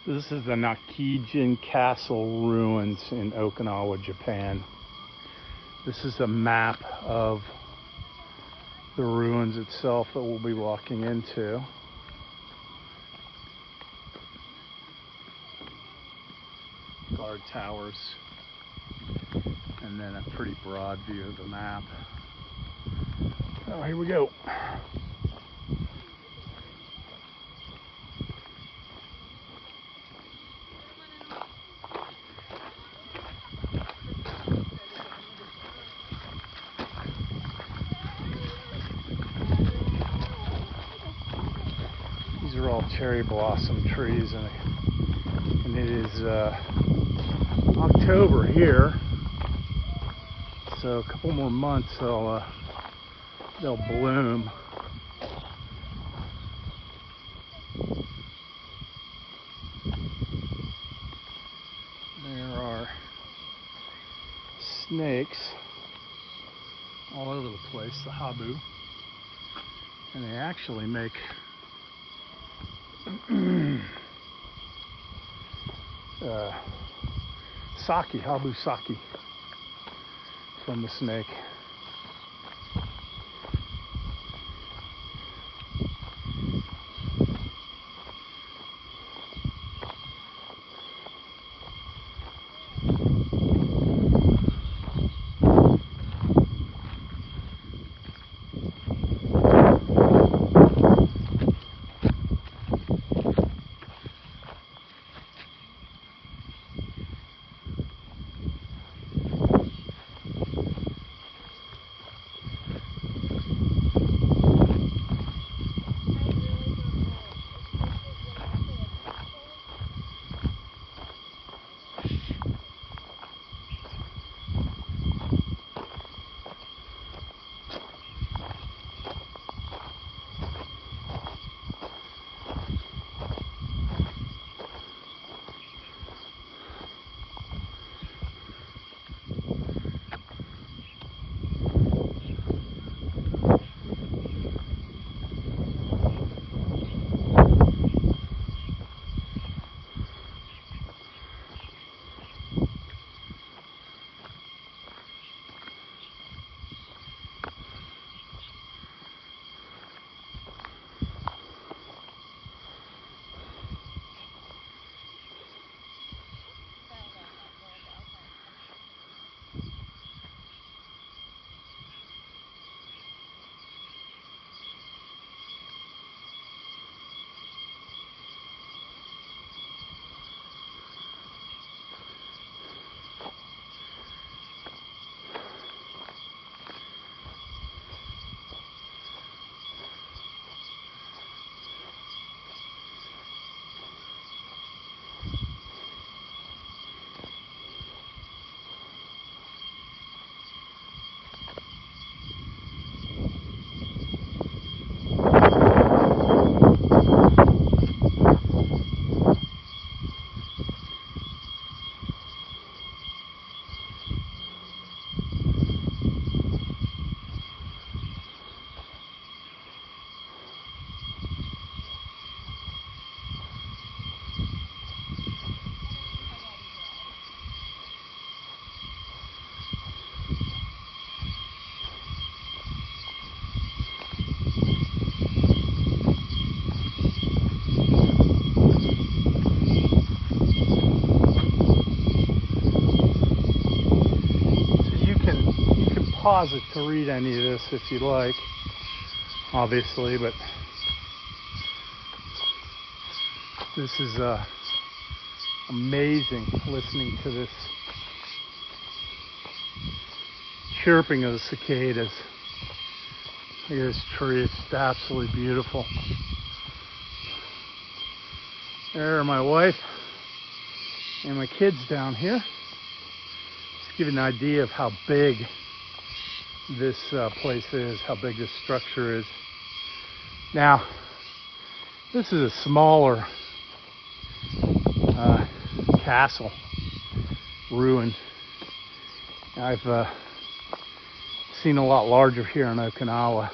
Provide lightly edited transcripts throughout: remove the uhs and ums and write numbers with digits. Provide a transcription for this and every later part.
This is the Nakijin Castle ruins in Okinawa, Japan. This is a map of the ruins itself that we'll be walking into. Guard towers, and then a pretty broad view of the map. Oh, here we go. These are all cherry blossom trees, and it is October here, so a couple more months they'll bloom. There are snakes all over the place, the habu, and they actually make sake, habu sake from the snake. Pause it to read any of this if you'd like, obviously, but this is amazing listening to this chirping of the cicadas. Look at this tree, it's just absolutely beautiful. There are my wife and my kids down here. Just give you an idea of how big this place is, how big this structure is. Now, this is a smaller castle ruin. I've seen a lot larger here in Okinawa.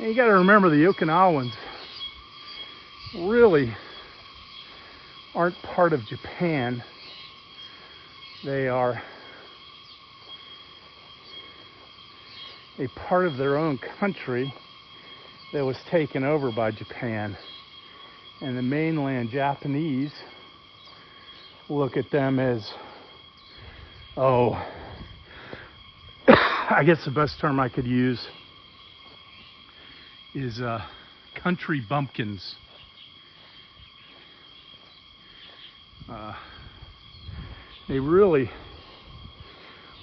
And you got to remember the Okinawans really aren't part of Japan. They are a part of their own country that was taken over by Japan. And the mainland Japanese look at them as, oh, I guess the best term I could use is country bumpkins. They really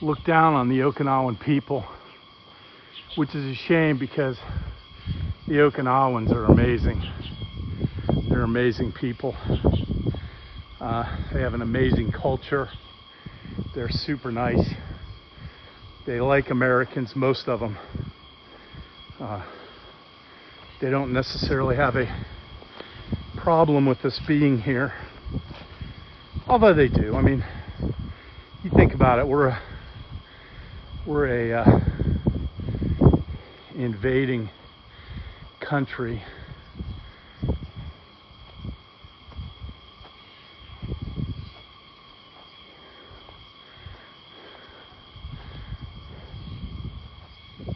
look down on the Okinawan people, which is a shame because the Okinawans are amazing. They're amazing people. They have an amazing culture. They're super nice. They like Americans, most of them. They don't necessarily have a problem with us being here, although they do. I mean, you think about it, we're a invading country.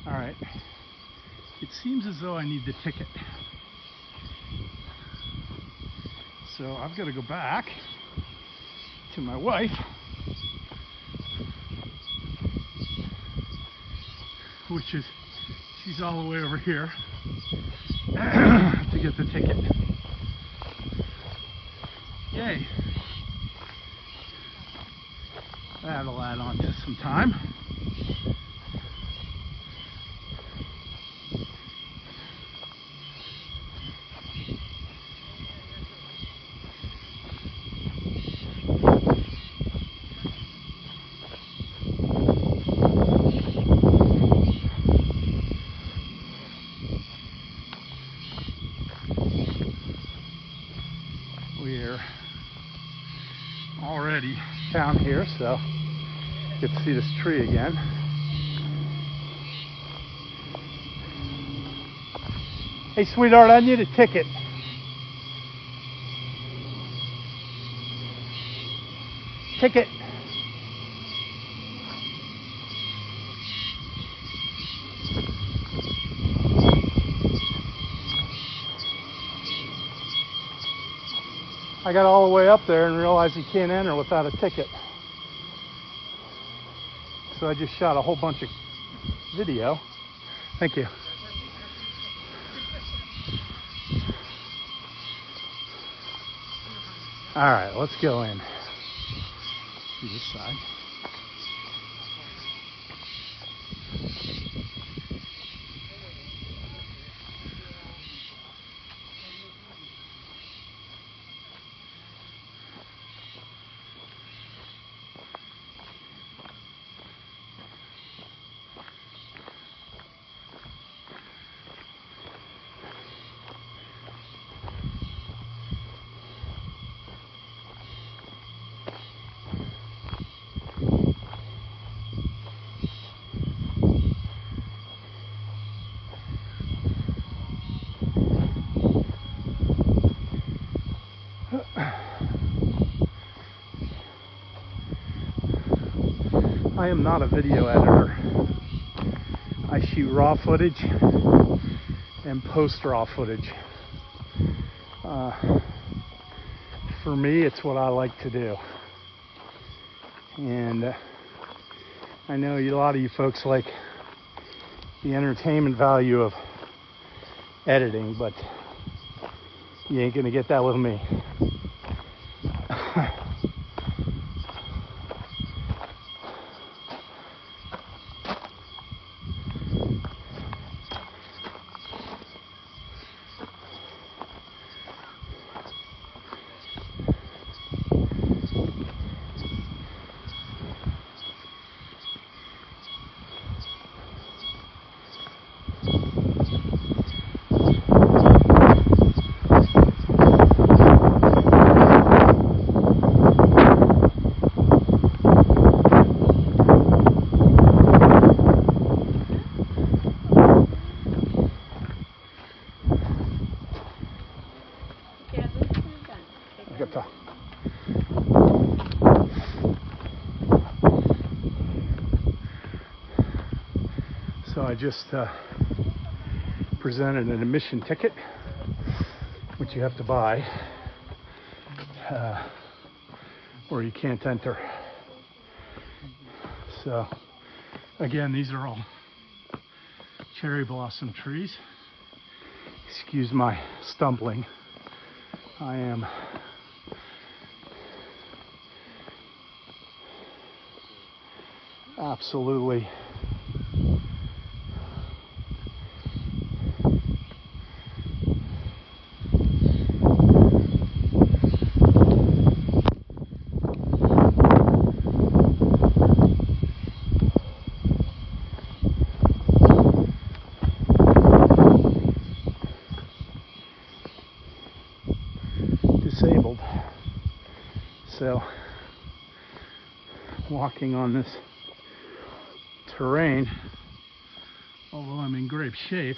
All right. It seems as though I need the ticket. So I've got to go back to my wife, which is, she's all the way over here to get the ticket. Yay. That'll add on to some time. We're already down here, so you get to see this tree again. Hey, sweetheart, I need a ticket. Ticket. I got all the way up there and realized you can't enter without a ticket. So I just shot a whole bunch of video. Thank you. All right, let's go in. To this side. I am not a video editor. I shoot raw footage and post raw footage. For me, it's what I like to do. And I know a lot of you folks like the entertainment value of editing, but you ain't gonna get that with me. Arigato. So I just presented an admission ticket, which you have to buy, or you can't enter. So again, these are all cherry blossom trees. Excuse my stumbling. I am absolutely disabled. So walking on this terrain, although I'm in great shape,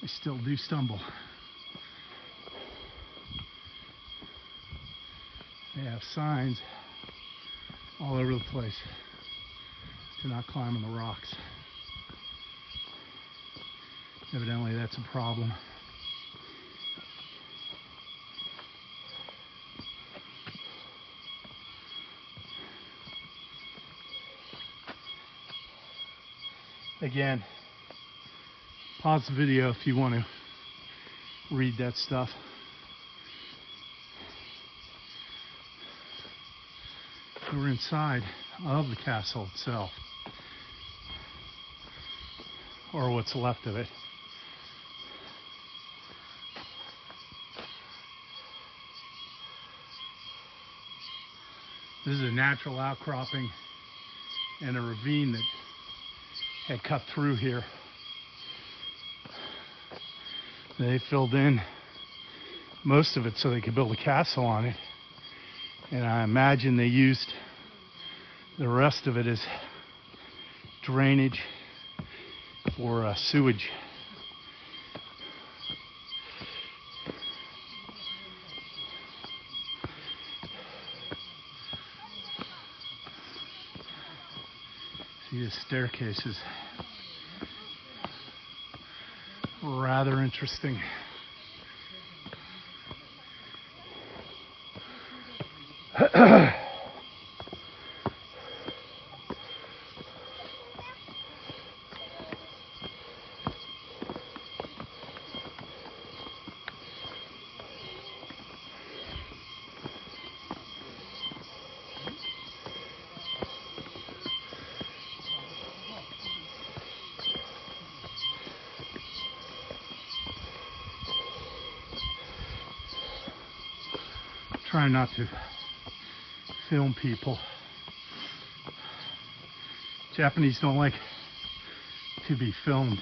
I still do stumble. They have signs all over the place to not climb on the rocks. Evidently that's a problem. Again, pause the video if you want to read that stuff. We're inside of the castle itself, or what's left of it. This is a natural outcropping and a ravine that had cut through here. They filled in most of it so they could build a castle on it, and I imagine they used the rest of it as drainage for sewage. See, the staircase is rather interesting. Trying not to film people. Japanese don't like to be filmed,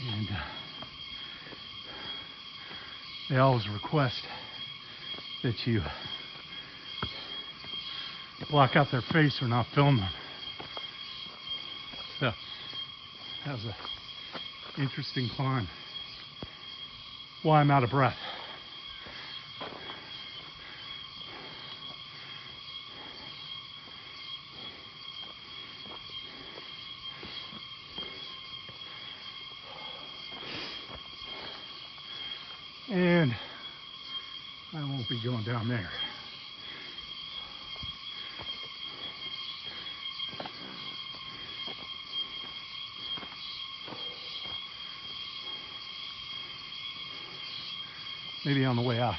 and they always request that you block out their face or not film them. So that was an interesting climb. Why I'm out of breath. And I won't be going down there. Maybe on the way out.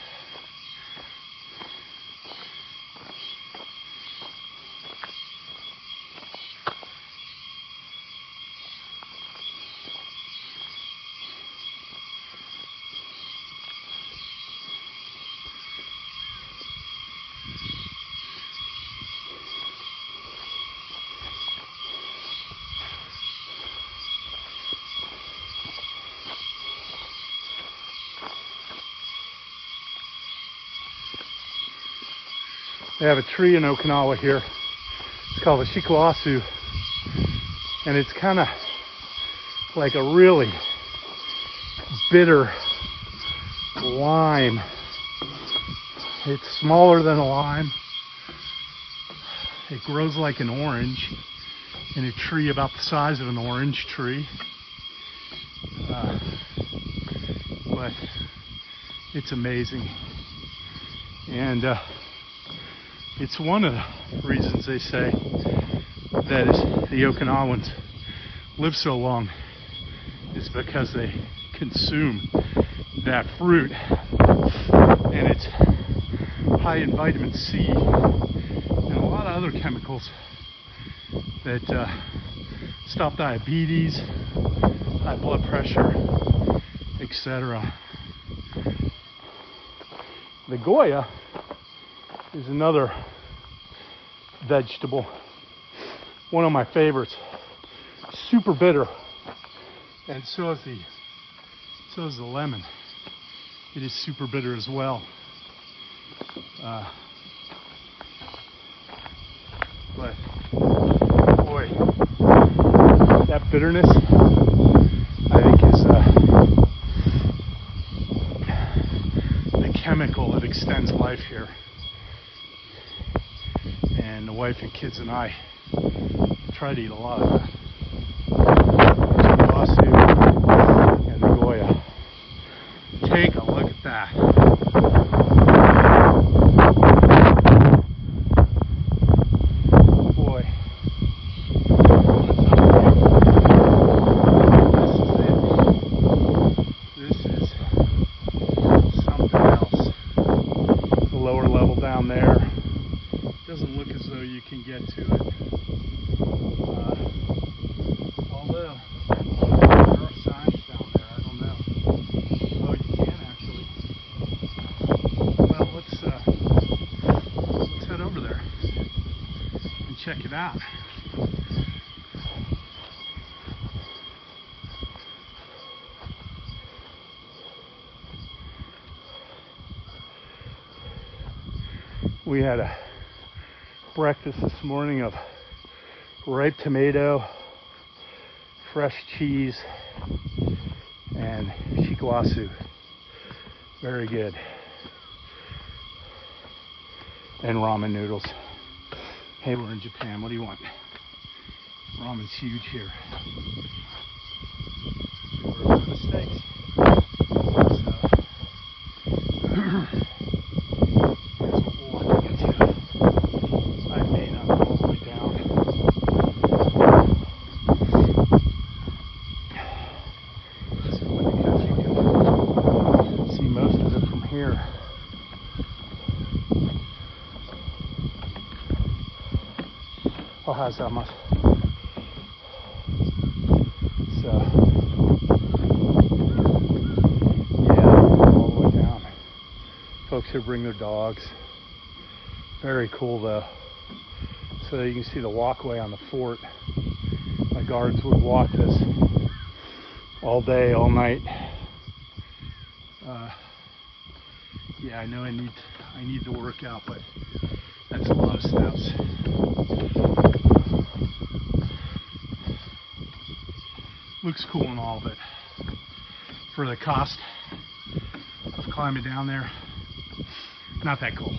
They have a tree in Okinawa here. It's called a shikuasu, and it's kind of like a really bitter lime. It's smaller than a lime. It grows like an orange in a tree about the size of an orange tree. But it's amazing. And it's one of the reasons they say that the Okinawans live so long is because they consume that fruit, and it's high in vitamin C and a lot of other chemicals that stop diabetes, high blood pressure, etc. The Goya is another vegetable, one of my favorites. Super bitter, and so is the lemon. It is super bitter as well. But boy, that bitterness, I think, is the chemical that extends life here. And the wife and kids and I try to eat a lot of that. And the Goya. Take a look at that. Boy. This is something else. The lower level down there doesn't look as though you can get to it. Although there are signs down there, I don't know. Oh, you can actually. Well, let's head over there and check it out. We had a breakfast this morning of ripe tomato, fresh cheese, and shikwasu. Very good. And ramen noodles. Hey, we're in Japan. What do you want? Ramen's huge here. We're over the steaks. Here's what we're walking into. I may not go all the way down. Because you can see most of it from here. Oh, how's that much? So, yeah, all the way down. Folks who bring their dogs. Very cool though. So you can see the walkway on the fort. My guards would walk this all day, all night. Yeah, I know I need to work out, but that's a lot of steps. Looks cool and all, but for the cost of climbing down there, not that cool.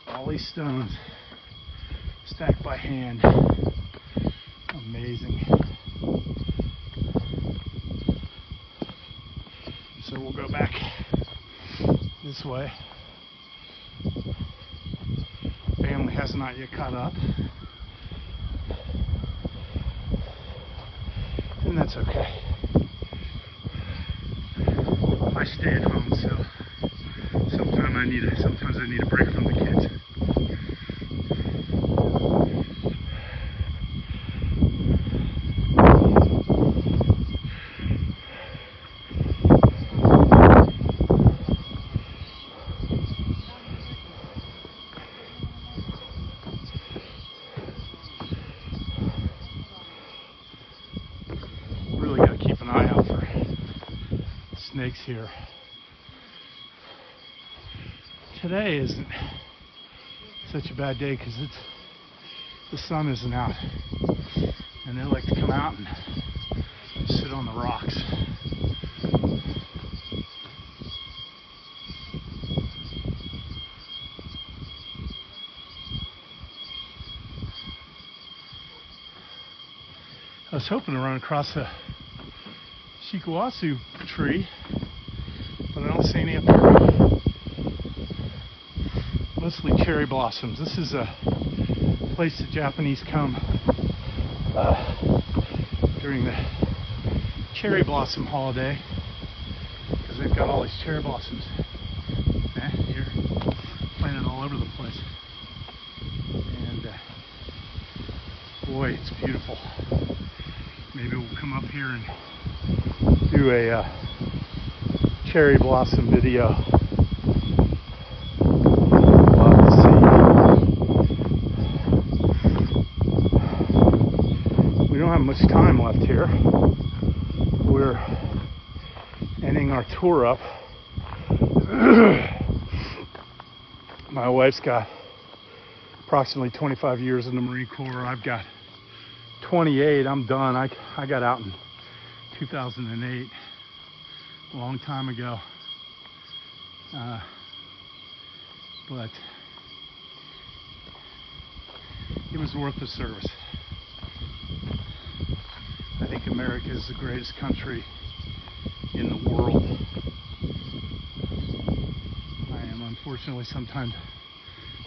All these stones stacked by hand. Amazing. So we'll go back this way. Family has not yet caught up. And that's okay. I stay at home, so sometimes I need a break from the kids. Really got to keep an eye out for snakes here. Today isn't such a bad day because the sun isn't out, and they like to come out and sit on the rocks. I was hoping to run across a shikuwasu tree, but I don't see any up here. Mostly cherry blossoms. This is a place the Japanese come during the cherry blossom holiday because they've got all these cherry blossoms. Here, planted all over the place. And boy, it's beautiful. Maybe we'll come up here and do a cherry blossom video. We'll have to see. We don't have much time left here. We're ending our tour up. My wife's got approximately 25 years in the Marine Corps. I've got 28. I'm done. I got out in 2008, a long time ago. But it was worth the service. I think America is the greatest country in the world. I am unfortunately sometimes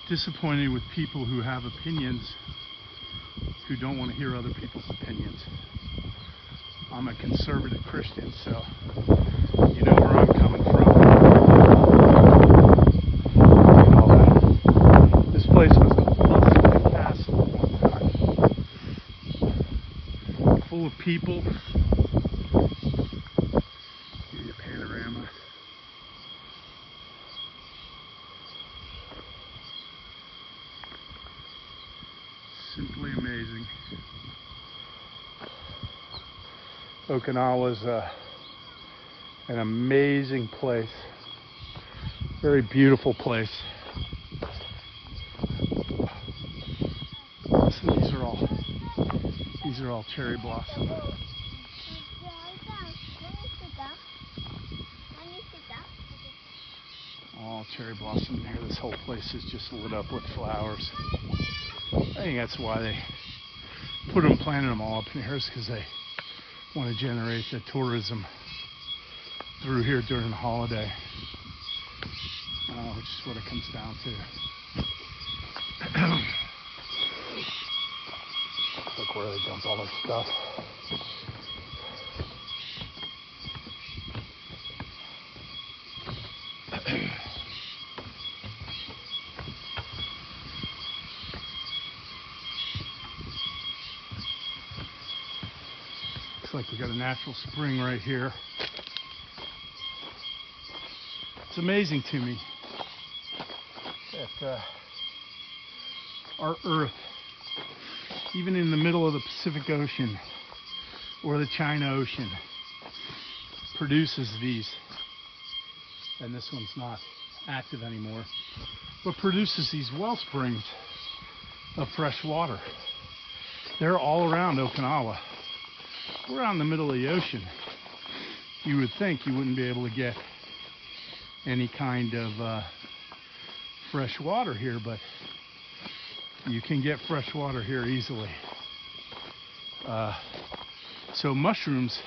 disappointed with people who have opinions who don't want to hear other people's opinions. I'm a conservative Christian, so you know where I'm coming from. And all that. This place was a bustling castle at one time. Full of people. Give you a panorama. Simply amazing. Okinawa is an amazing place. Very beautiful place. So these are all cherry blossom. All cherry blossom here. This whole place is just lit up with flowers. I think that's why they planted them all up in here, is because they want to generate the tourism through here during the holiday, which is what it comes down to. Look where they dump all their stuff. Looks like we got a natural spring right here. It's amazing to me that our Earth, even in the middle of the Pacific Ocean or the China Ocean, produces these, and this one's not active anymore, but produces these well springs of fresh water. They're all around Okinawa. We're out in the middle of the ocean. You would think you wouldn't be able to get any kind of fresh water here, but you can get fresh water here easily. So mushrooms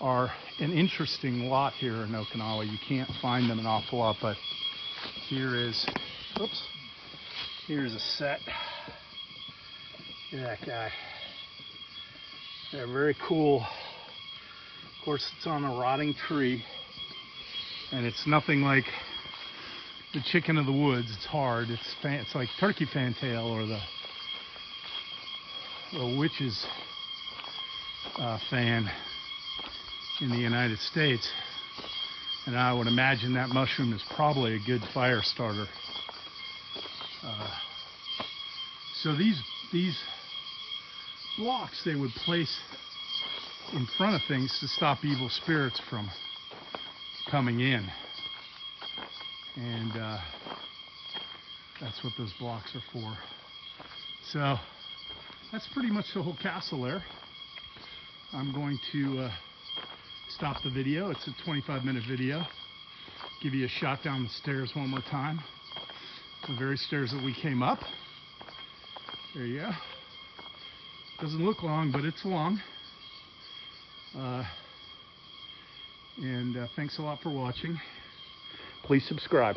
are an interesting lot here in Okinawa. You can't find them an awful lot, but here's a set. Look at that guy. They're very cool. Of course, it's on a rotting tree, and it's nothing like the chicken of the woods. It's hard. It's like turkey fantail or the witch's fan in the United States. And I would imagine that mushroom is probably a good fire starter. So these blocks they would place in front of things to stop evil spirits from coming in, and that's what those blocks are for. So that's pretty much the whole castle there. I'm going to stop the video. It's a 25-minute video. Give you a shot down the stairs one more time. The very stairs that we came up. There you go. Doesn't look long, but it's long. And thanks a lot for watching. Please subscribe.